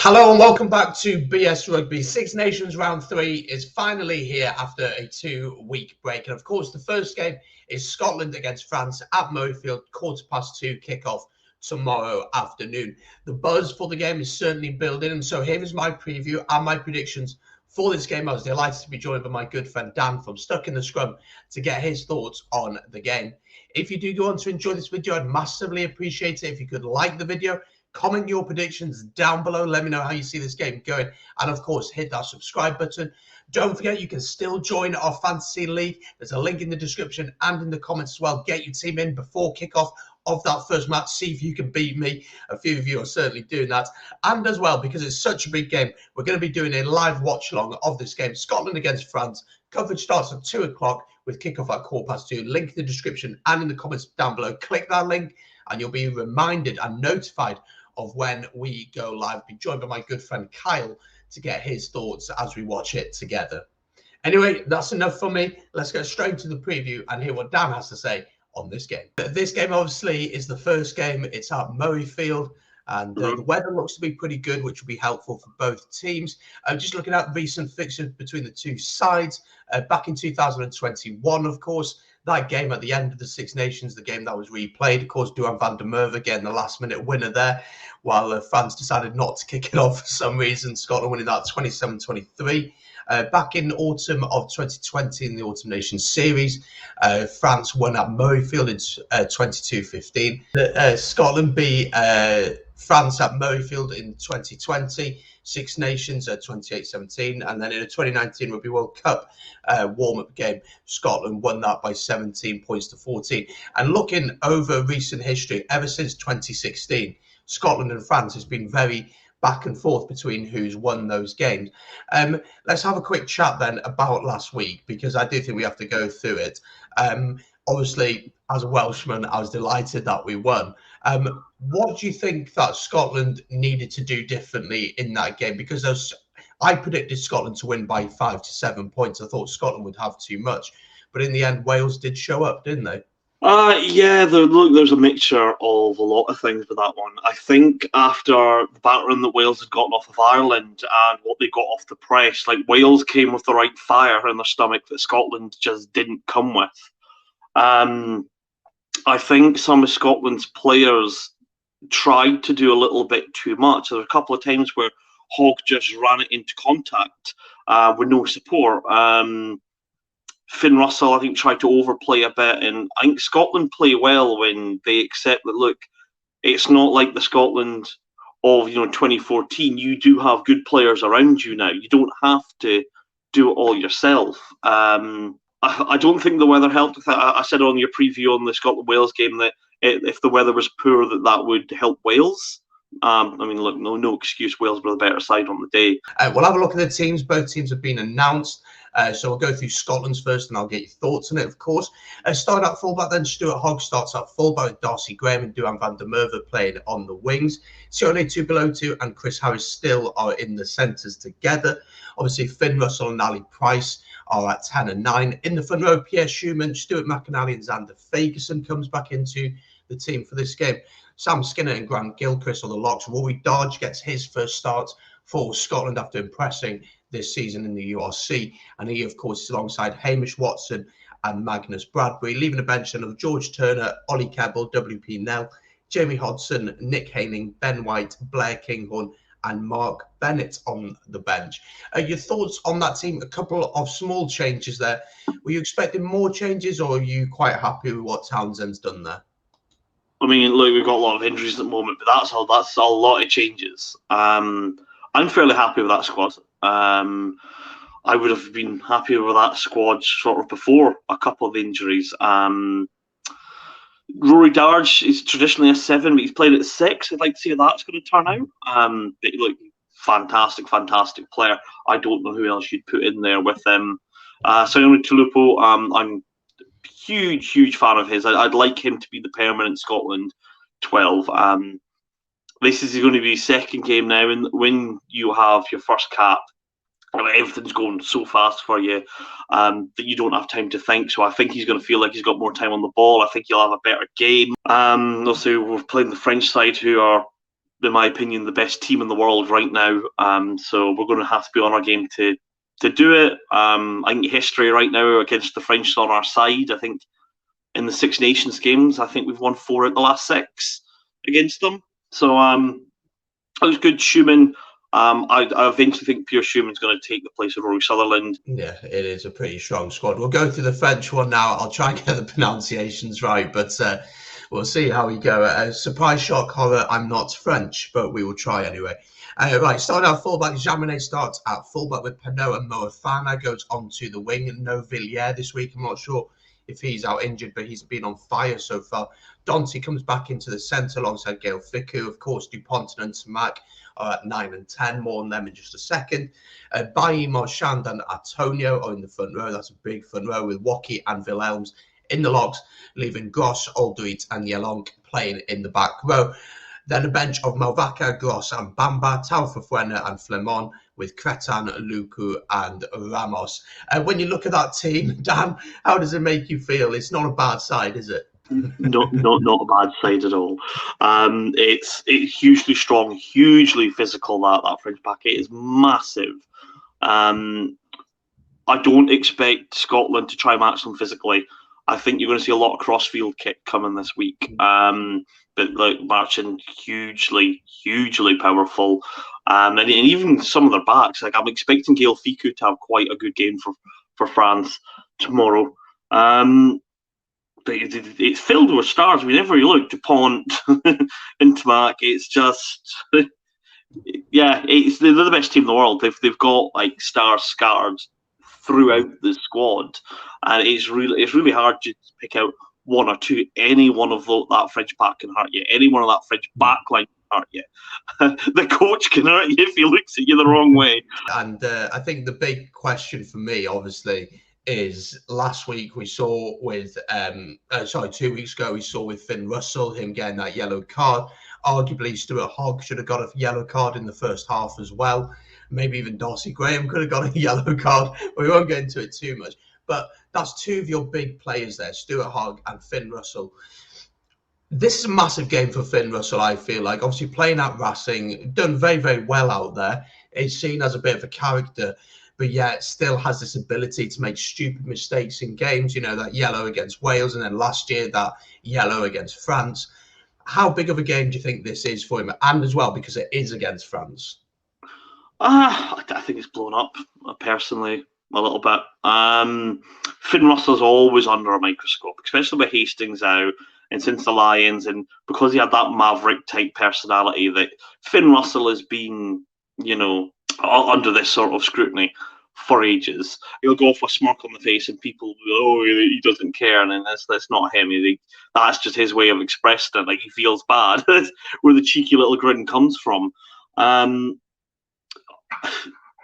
Hello and welcome back to BS Rugby. Six Nations Round 3 is finally here after a 2-week break. And of course, the first game is Scotland against France at Murrayfield, 2:15 kickoff tomorrow afternoon. The buzz for the game is certainly building. And so here is my preview and my predictions for this game. I was delighted to be joined by my good friend Dan from Stuck in the Scrum to get his thoughts on the game. If you do go on to enjoy this video, I'd massively appreciate it if you could like the video. Comment your predictions down below. Let me know how you see this game going. And of course, hit that subscribe button. Don't forget, you can still join our fantasy league. There's a link in the description and in the comments as well. Get your team in before kickoff of that first match. See if you can beat me. A few of you are certainly doing that. And as well, because it's such a big game, we're going to be doing a live watch along of this game. Scotland against France. Coverage starts at 2 o'clock with kickoff at 2:15. Link in the description and in the comments down below. Click that link and you'll be reminded and notified of when we go live. Be joined by my good friend Kyle to get his thoughts as we watch it together. Anyway, that's enough for me. Let's go straight to the preview and hear what Dan has to say on this game. This game obviously is the first game. It's at Murrayfield and the weather looks to be pretty good, which will be helpful for both teams. Just looking at recent fixtures between the two sides, back in 2021, of course, that game at the end of the Six Nations, the game that was replayed, of course, Duhan van der Merwe getting the last-minute winner there, while France decided not to kick it off for some reason. Scotland winning that 27-23. Back in autumn of 2020 in the Autumn Nations Series, France won at Murrayfield in 22-15. Scotland beat France at Murrayfield in 2020. Six Nations at 28-17, and then in a 2019 Rugby World Cup warm-up game, Scotland won that by 17 points to 14. And looking over recent history, ever since 2016, Scotland and France has been very back and forth between who's won those games. Let's have a quick chat then about last week, because I do think we have to go through it. Obviously, as a Welshman, I was delighted that we won. What do you think that Scotland needed to do differently in that game? Because I predicted Scotland to win by 5 to 7 points. I thought Scotland would have too much. But in the end, Wales did show up, didn't they? Yeah, there's a mixture of a lot of things with that one. I think after the battering that Wales had gotten off of Ireland and what they got off the press, like Wales came with the right fire in their stomach that Scotland just didn't come with. I think some of Scotland's players tried to do a little bit too much. There were a couple of times where Hogg just ran it into contact with no support. Finn Russell, I think, tried to overplay a bit, and I think Scotland play well when they accept that, look, it's not like the Scotland of 2014. You do have good players around you now. You don't have to do it all yourself. I don't think the weather helped. I said on your preview on the Scotland-Wales game that if the weather was poor, that would help Wales. I mean, look, no excuse. Wales were the better side on the day. We'll have a look at the teams. Both teams have been announced. So we'll go through Scotland's first and I'll get your thoughts on it, of course. Start at fullback then. Stuart Hogg starts at fullback with Darcy Graham and Duhan van der Merwe playing on the wings. Sione Tuipulotu and Chris Harris still are in the centres together. Obviously, Finn Russell and Ali Price are at 10 and 9. In the front row, Pierre Schumann, Stuart McInally and Xander Fagerson comes back into the team for this game. Sam Skinner and Grant Gilchrist on the locks. Rory Darge gets his first start for Scotland after impressing this season in the URC. And he, of course, is alongside Hamish Watson and Magnus Bradbury, leaving a bench of George Turner, Ollie Keble, WP Nell, Jamie Hodson, Nick Haining, Ben White, Blair Kinghorn, and Mark Bennett on the bench. Your thoughts on that team? A couple of small changes there. Were you expecting more changes, or are you quite happy with what Townsend's done there? I mean, look, we've got a lot of injuries at the moment, but that's a lot of changes. I'm fairly happy with that squad. I would have been happy with that squad sort of before a couple of injuries. Rory Darge is traditionally a 7, but he's played at 6. I'd like to see how that's going to turn out. But look, fantastic player. I don't know who else you'd put in there with him. Sione Tuipulotu, I'm huge fan of his. I'd like him to be the permanent Scotland 12. This is going to be his second game now, and when you have your first cap, everything's going so fast for you that you don't have time to think. So I think he's going to feel like he's got more time on the ball. I think he'll have a better game. Also, we're playing the French side, who are in my opinion, the best team in the world right now. So we're going to have to be on our game to do it. I think history right now against the French is on our side. I think in the Six Nations games, I think we've won 4 out of the last 6 against them. So it was good. Schumann. I eventually think Pierre Schumann's going to take the place of Rory Sutherland. Yeah, it is a pretty strong squad. We'll go through the French one now. I'll try and get the pronunciations right, but we'll see how we go. Surprise, shock, horror. I'm not French, but we will try anyway. Right, starting out fullback, Jaminet starts at fullback with Pinot, and Moefana goes on to the wing. No Villiers this week. I'm not sure if he's out injured, but he's been on fire so far. Dante comes back into the centre alongside Gail Fickou. Of course, Dupont and Smack are at 9 and 10. More on them in just a second. Bailly, Marchand and Antonio are in the front row. That's a big front row with Woki and Wilhelms in the locks, leaving Gross, Aldrit and Yelonk playing in the back row. Then a bench of Malvaca, Gross and Bamba, Taufefuena and Flemon, with Cretan, Luku and Ramos. When you look at that team, Dan, how does it make you feel? It's not a bad side, is it? Not a bad side at all. It's hugely strong, hugely physical. That French packet is massive. I don't expect Scotland to try match them physically. I think you're going to see a lot of crossfield kick coming this week. But like Marchand, hugely powerful. And even some of their backs. Like I'm expecting Gail Fickou to have quite a good game for France tomorrow. But it's filled with stars. Whenever you look, Dupont and Tamac, it's just yeah, they're the best team in the world. They've got like stars scattered throughout the squad, and it's really hard to pick out one or two. Any one of that French pack can hurt you. Any one of that French backline can hurt you. The coach can hurt you if he looks at you the wrong way. And I think the big question for me, obviously, is last week we saw with 2 weeks ago we saw with Finn Russell him getting that yellow card. Arguably Stuart Hogg should have got a yellow card in the first half as well. Maybe even Darcy Graham could have got a yellow card. We won't get into it too much, but that's 2 of your big players there, Stuart Hogg and Finn Russell. This is a massive game for Finn Russell, I feel like. Obviously playing at Racing, done very, very well out there. He's seen as a bit of a character, but yet still has this ability to make stupid mistakes in games. You know, that yellow against Wales, and then last year that yellow against France. How big of a game do you think this is for him? And as well, because it is against France. I think it's blown up, personally, a little bit. Finn Russell's always under a microscope, especially with Hastings out and since the Lions, and because he had that maverick-type personality, that Finn Russell has been, you know, under this sort of scrutiny for ages. He'll go off with a smirk on the face and people will, oh, he doesn't care, and then that's not him. That's just his way of expressing it, like he feels bad. Where the cheeky little grin comes from.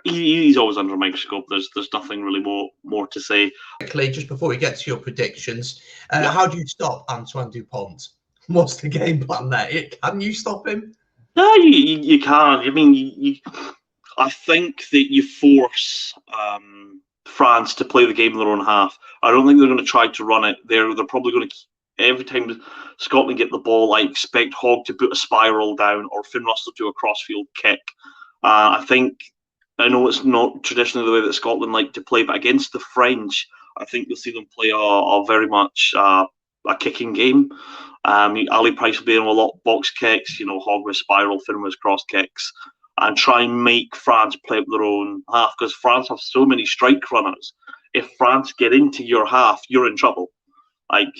He's always under a microscope. There's nothing really more to say. Quickly, just before we get to your predictions, how do you stop Antoine Dupont? What's the game plan there? Can you stop him? No, you can. I mean, I think that you force France to play the game in their own half. I don't think they're going to try to run it. They're probably going to, every time Scotland get the ball, I expect Hogg to put a spiral down or Finn Russell to do a crossfield kick. I know it's not traditionally the way that Scotland like to play, but against the French, I think you'll see them play a very much a kicking game. Ali Price will be in a lot of box kicks, you know, Hogg with spiral, Finn with cross kicks, and try and make France play up their own half, because France have so many strike runners. If France get into your half, you're in trouble. Like,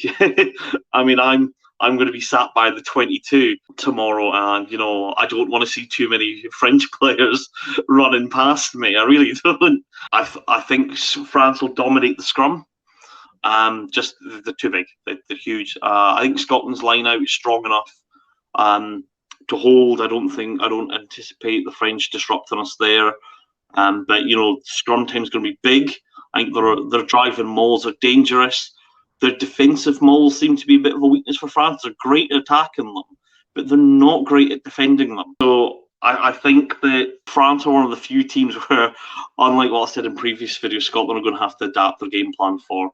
I mean, I'm going to be sat by the 22 tomorrow, and, you know, I don't want to see too many French players running past me. I really don't. I think France will dominate the scrum. Just they're too big. They're huge. I think Scotland's line out is strong enough to hold. I don't anticipate the French disrupting us there. But, you know, scrum time's going to be big. I think their driving mauls are dangerous. Their defensive mauls seem to be a bit of a weakness for France. They're great at attacking them, but they're not great at defending them. So I think that France are one of the few teams where, unlike what I said in previous videos, Scotland are going to have to adapt their game plan for.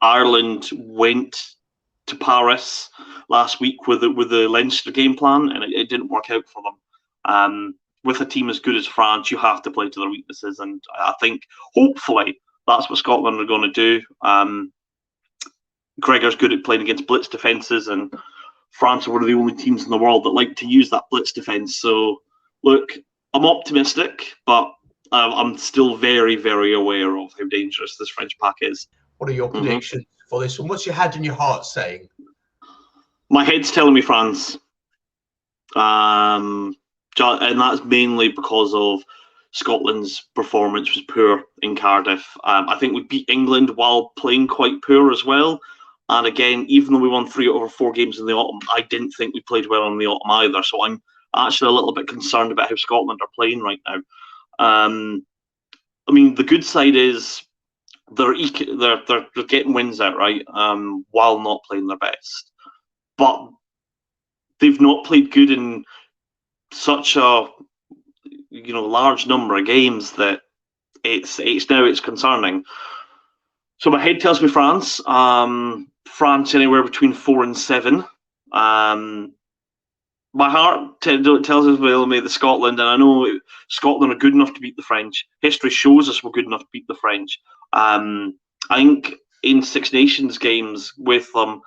Ireland went to Paris last week with the Leinster game plan, and it didn't work out for them. With a team as good as France, you have to play to their weaknesses, and I think hopefully that's what Scotland are going to do. Gregor's good at playing against blitz defences, and France are one of the only teams in the world that like to use that blitz defence. So, look, I'm optimistic, but I'm still very, very aware of how dangerous this French pack is. What are your predictions for this one? What's your head and your heart saying? My head's telling me France. And that's mainly because of Scotland's performance was poor in Cardiff. I think we beat England while playing quite poor as well. And again, even though we won 3 out of 4 games in the autumn, I didn't think we played well in the autumn either. So I'm actually a little bit concerned about how Scotland are playing right now. I mean, the good side is they're getting wins out, right, while not playing their best. But they've not played good in such a large number of games that it's concerning. So my head tells me France. France anywhere between 4 and 7. My heart tells me the Scotland, and I know Scotland are good enough to beat the French. History shows us we're good enough to beat the French. I think in Six Nations games with them,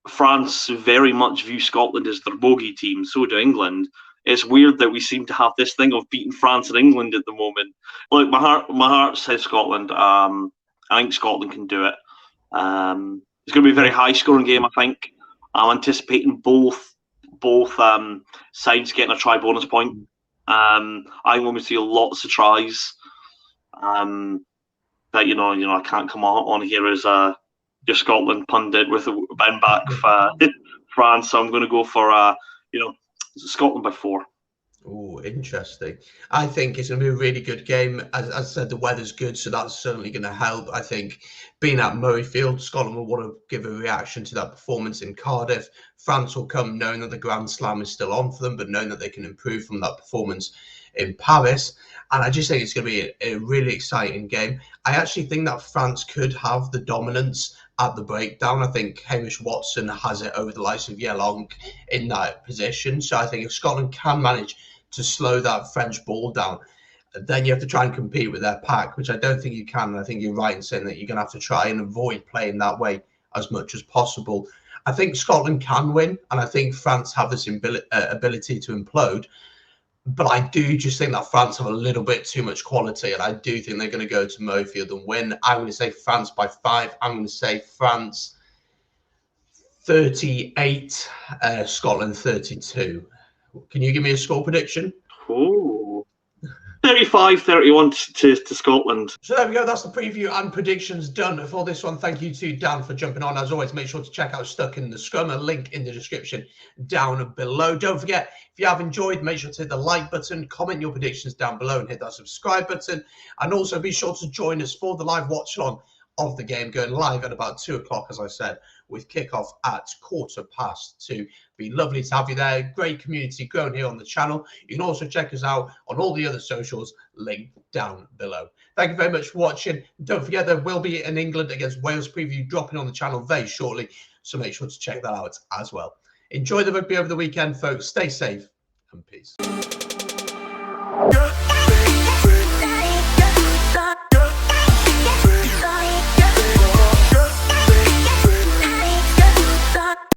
France very much view Scotland as their bogey team. So do England. It's weird that we seem to have this thing of beating France and England at the moment. Look, my heart says Scotland. I think Scotland can do it. It's going to be a very high-scoring game, I think. I'm anticipating both sides getting a try bonus point. I'm going to see lots of tries. But I can't come on here as your Scotland pundit with a back France. So I'm going to go for Scotland by 4. Oh, interesting. I think it's going to be a really good game. As I said, the weather's good, so that's certainly going to help. I think being at Murrayfield, Scotland will want to give a reaction to that performance in Cardiff. France will come knowing that the Grand Slam is still on for them, but knowing that they can improve from that performance in Paris. And I just think it's going to be a really exciting game. I actually think that France could have the dominance at the breakdown. I think Hamish Watson has it over the likes of Yelong in that position. So I think if Scotland can manage to slow that French ball down, then you have to try and compete with their pack, which I don't think you can. And I think you're right in saying that you're going to have to try and avoid playing that way as much as possible. I think Scotland can win, and I think France have this ability to implode. But I do just think that France have a little bit too much quality, and I do think they're going to go to Murrayfield and win. I'm going to say France by 5. I'm going to say France 38, Scotland 32. Can you give me a score prediction? Oh, 35-31 to Scotland. So there we go. That's the preview and predictions done for this one. Thank you to Dan for jumping on. As always, make sure to check out Stuck in the Scrum, a link in the description down below. Don't forget, if you have enjoyed, make sure to hit the like button, comment your predictions down below, and hit that subscribe button. And also be sure to join us for the live watch along of the game, going live at about 2 o'clock, as I said, with kickoff at 2:15. Be lovely to have you there. Great community grown here on the channel. You can also check us out on all the other socials linked down below. Thank you very much for watching. Don't forget, there will be an England against Wales preview dropping on the channel very shortly, so make sure to check that out as well. Enjoy the rugby over the weekend, folks. Stay safe and peace.